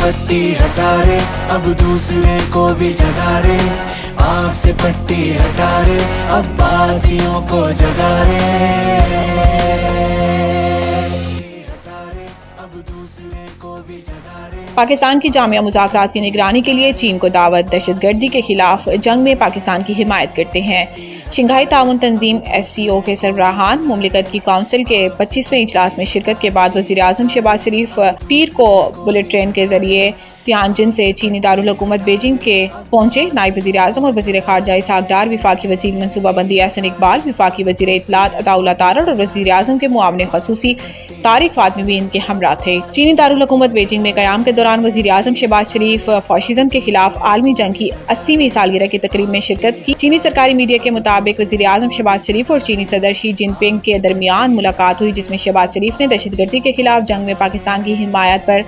पट्टी हटा रे, अब दूसरे को भी जगा रे। आँख से पट्टी हटा रे, अब्बासियों को जगा रे। अब दूसरे को भी जगा रे। पाकिस्तान की जामिया मुज़ाकरात की निगरानी के लिए चीन को दावत। दहशतगर्दी के खिलाफ जंग में पाकिस्तान की हिमायत करते हैं। शंघाई ताउन तंजीम SCO के सरबराहान मुमलिकत की काउंसिल के 25वें इजलास में शिरकत के बाद वज़ीर आज़म शहबाज शरीफ पीर को बुलेट ट्रेन के जरिए तियानजिन से चीनी दारुल हुकूमत बीजिंग के पहुंचे। नायब वज़ीर आज़म और वज़ीर ख़ारजा इसहाक डार, वफाकी वज़ीर मनसूबाबंदी एहसन इकबाल, वफाकी वज़ीर इत्तलात अताउल्लाह तारड़ और वज़ीर आज़म के मुआविन ख़ुसूसी तारिक फातमी भी इनके हमरा थे। चीनी दारुल हुकूमत बीजिंग में क़याम के दौरान वज़ीर आज़म शहबाज शरीफ फाशिज़म के खिलाफ आलमी जंग की 80वीं सालगिरह की तकरीब में शिरकत की। चीनी सरकारी मीडिया के मुताबिक वज़ीर आज़म शहबाज शरीफ और चीनी सदर शी जिनपिंग के दरमियान मुलाकात हुई, जिसमें शहबाज शरीफ ने दहशतगर्दी के खिलाफ जंग में पाकिस्तान की हिमायत पर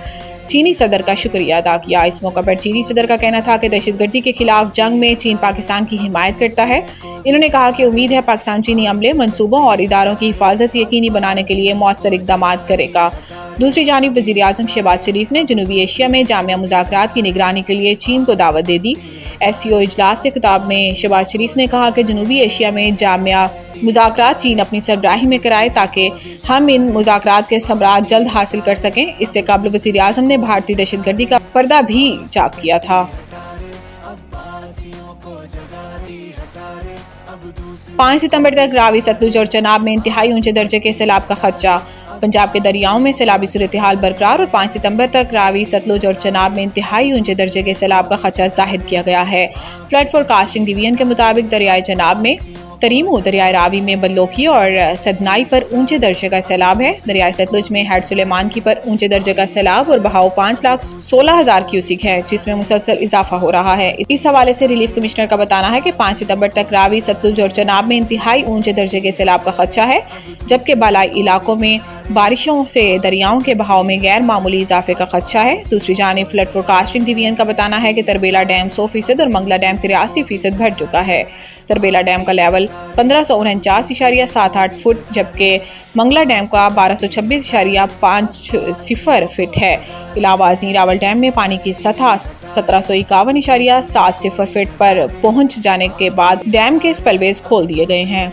चीनी सदर का शुक्रिया अदा किया। इस मौके पर चीनी सदर का कहना था कि दहशतगर्दी के खिलाफ जंग में चीन पाकिस्तान की हिमायत करता है। इन्होंने कहा कि उम्मीद है पाकिस्तान चीनी अमले, मनसूबों और इदारों की हिफाजत यकीनी बनाने के लिए मौसर इकदाम करेगा। दूसरी जानिब वज़ीर आज़म शहबाज शरीफ ने जनूबी एशिया में जामिया मुज़ाकरात की निगरानी के लिए चीन को दावत दे दी। SCO इजलास से खिताब में शहबाज शरीफ ने कहा कि जनूबी एशिया में जामिया मुज़ाकरात चीन अपनी सरबराही में कराए ताकि हम इन मुज़ाकरात के समरात जल्द हासिल कर सकें। इससे कबल वज़ीर आज़म ने भारतीय दहशतगर्दी का पर्दा भी चाक किया था। 5 सितंबर तक रावी, सतलुज और चनाब में इंतहाई ऊंचे दर्जे के सैलाब का खदशा। पंजाब के दरियाओं में सैलाबी सूरत हाल बरकरार और 5 सितंबर तक रावी, सतलुज और चनाब में इंतहाई ऊंचे दर्जे के सैलाब का खदशा जाहिर किया गया है। फ्लड फोरकास्टिंग डिवीजन के मुताबिक दरियाए चनाब में तरीमू, दरियाए रावी में बल्लोकी और सदनाई पर ऊंचे दर्जे का सैलाब है। दरियाए सतलुज में हेड सुलेमान की पर ऊंचे दर्जे का सैलाब और बहाव 5,16,000 क्यूसिक है, जिसमें मुसलसल इजाफा हो रहा है। इस हवाले से रिलीफ कमिश्नर का बताना है कि 5 सितंबर तक रावी, सतलुज और चनाब में इंतहाई ऊंचे दर्जे के सैलाब का खदशा है, जबकि बालाई इलाकों में बारिशों से दरियाओं के बहाव में गैर मामूली इजाफे का खदशा है। दूसरी जानिब फ्लड फोरकास्टिंग डिवीजन का बताना है कि तरबेला डैम 100% और मंगला डैम 83% भर चुका है। तरबेला डैम का लेवल 1549.78 फुट, जबकि मंगला डैम का 1226.50 फीट है। इलाहाबाद रावल डैम में पानी की सतह 1751.70 फीट पर पहुंच जाने के बाद डैम के स्पलवेज खोल दिए गए हैं।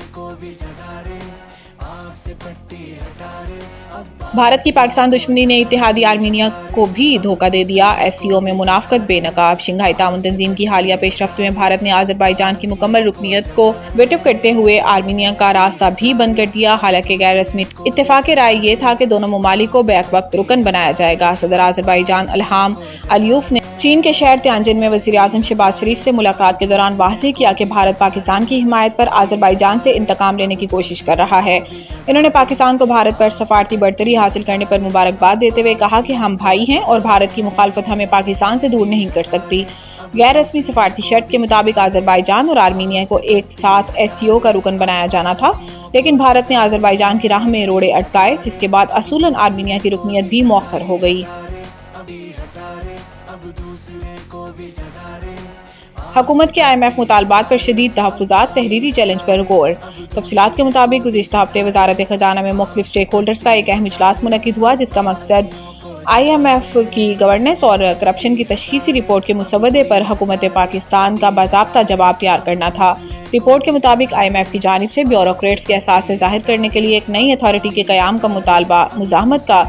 भारत की पाकिस्तान दुश्मनी ने इत्तेहादी आर्मीनिया को भी धोखा दे दिया। SCO में मुनाफकत बेनकाब। शंघाई ताउन तंजीम की हालिया पेशरफ्त में भारत ने आज़रबाईजान की मुकम्मल रुकनियत को वेटअप करते हुए आर्मीनिया का रास्ता भी बंद कर दिया। हालांकि गैर रस्मी इत्तेफाक राय ये था कि दोनों ममालिक को बैक वक्त रुकन बनाया जाएगा। सदर आज़रबाईजान इल्हाम अलियूफ ने चीन के शहर तियानजिन में वज़ीर आज़म शहबाज शरीफ से मुलाकात के दौरान वाज़ेह किया कि भारत पाकिस्तान की हिमायत पर आज़रबाईजान से इंतकाम लेने की कोशिश कर रहा है। इन्होंने पाकिस्तान को भारत पर सफारती बढ़तरी हासिल करने पर मुबारकबाद देते हुए कहा कि हम भाई हैं और भारत की मुखालफत हमें पाकिस्तान से दूर नहीं कर सकती। गैर रस्मी सफारती शर्त के मुताबिक आज़रबाईजान और आर्मीनिया को एक साथ SCO का रुकन बनाया जाना था, लेकिन भारत ने आज़रबाईजान की राह में रोड़े अटकाए, जिसके बाद असूलन आर्मीनिया की रुकनियत भी मौखर हो गई। हुकूमत के IMF मुतालबात पर शदीद तहफ़्फ़ुज़ात, तहरीरी चैलेंज पर गौर। तफसीलात के मुताबिक गुज़िश्ता हफ्ते वज़ारत ख़ज़ाना में मुख्तलिफ स्टेक होल्डर्स का एक अहम इजलास मुनक़िद हुआ, जिसका मकसद IMF की गवर्नेंस और करप्शन की तशख़ीसी रिपोर्ट के मुसवदे पर हुकूमत पाकिस्तान का बाज़ाब्ता जवाब तैयार करना था। रिपोर्ट के मुताबिक IMF की जानिब से ब्यूरोक्रेट्स के एहसास ज़ाहिर करने के लिए एक नई अथॉरिटी के क़याम का मुतालबा मुज़ाहमत का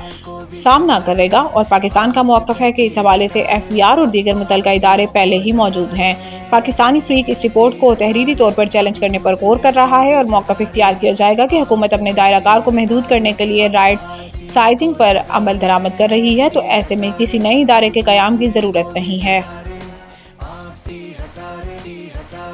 सामना करेगा और पाकिस्तान का मौक़िफ़ है कि इस हवाले से FBR और दीगर मुतलका इदारे पहले ही मौजूद हैं। पाकिस्तानी फ़रीक इस रिपोर्ट को तहरीरी तौर पर चैलेंज करने पर गौर कर रहा है और मौक़िफ़ इख्तियार किया जाएगा कि हुकूमत अपने दायराकार को महदूद करने के लिए राइट साइजिंग पर अमल दरामद कर रही है, तो ऐसे में किसी नए इदारे के क़याम की ज़रूरत नहीं है।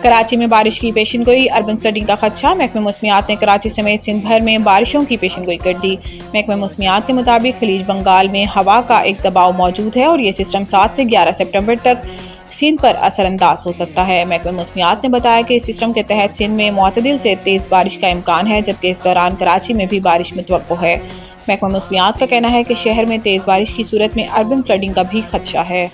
कराची में बारिश की पेशिनगोई, अर्बन फ्लडिंग का खदशा। महकमे मौसमियात ने कराची समेत सिंध भर में बारिशों की पेशिनगोई कर दी। महकमे मौसमियात के मुताबिक खलीज बंगाल में हवा का एक दबाव मौजूद है और ये सिस्टम 7 से 11 सितंबर तक सिंध पर असरअंदाज हो सकता है। महकमे मौसमियात ने बताया कि इस सिस्टम के तहत सिंध में मुतदिल से तेज़ बारिश का इम्कान है, जबकि इस दौरान कराची में भी बारिश मुतवक्को है। महकमा मौसमियात का कहना है कि शहर में तेज़ बारिश की सूरत में अर्बन फ्लडिंग का भी खदशा है।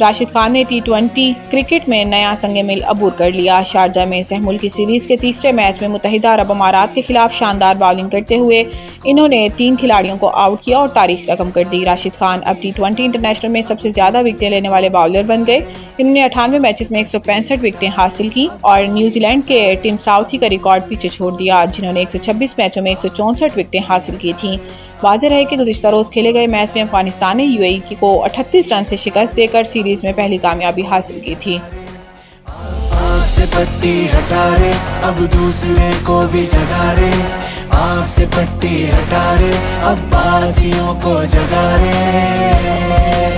राशिद खान ने T20 क्रिकेट में नया संग मिल अबूर कर लिया। शारजा में सहमुल की सीरीज के तीसरे मैच में मुत्तहिदा अरब अमारात के खिलाफ शानदार बॉलिंग करते हुए इन्होंने 3 खिलाड़ियों को आउट किया और तारीख रकम कर दी। राशिद खान अब T20 इंटरनेशनल में सबसे ज्यादा विकेटें लेने वाले बॉलर बन गए। इन्होंने 98 मैचेस में 165 विकेटें हासिल की और न्यूजीलैंड के टिम साउथी का रिकॉर्ड पीछे छोड़ दिया, जिन्होंने 126 मैचों में 164 विकेटें हासिल की थी। वाज़ेह रहे कि गुज़िश्ता रोज खेले गए मैच में अफगानिस्तान ने UAE को 38 रन से शिकस्त देकर सीरीज में पहली कामयाबी हासिल की थी। आँख से पट्टी हटा रे, अब दूसरे को भी जगा रे। आँख से पट्टी हटा रे, अब बासियों को जगा रे।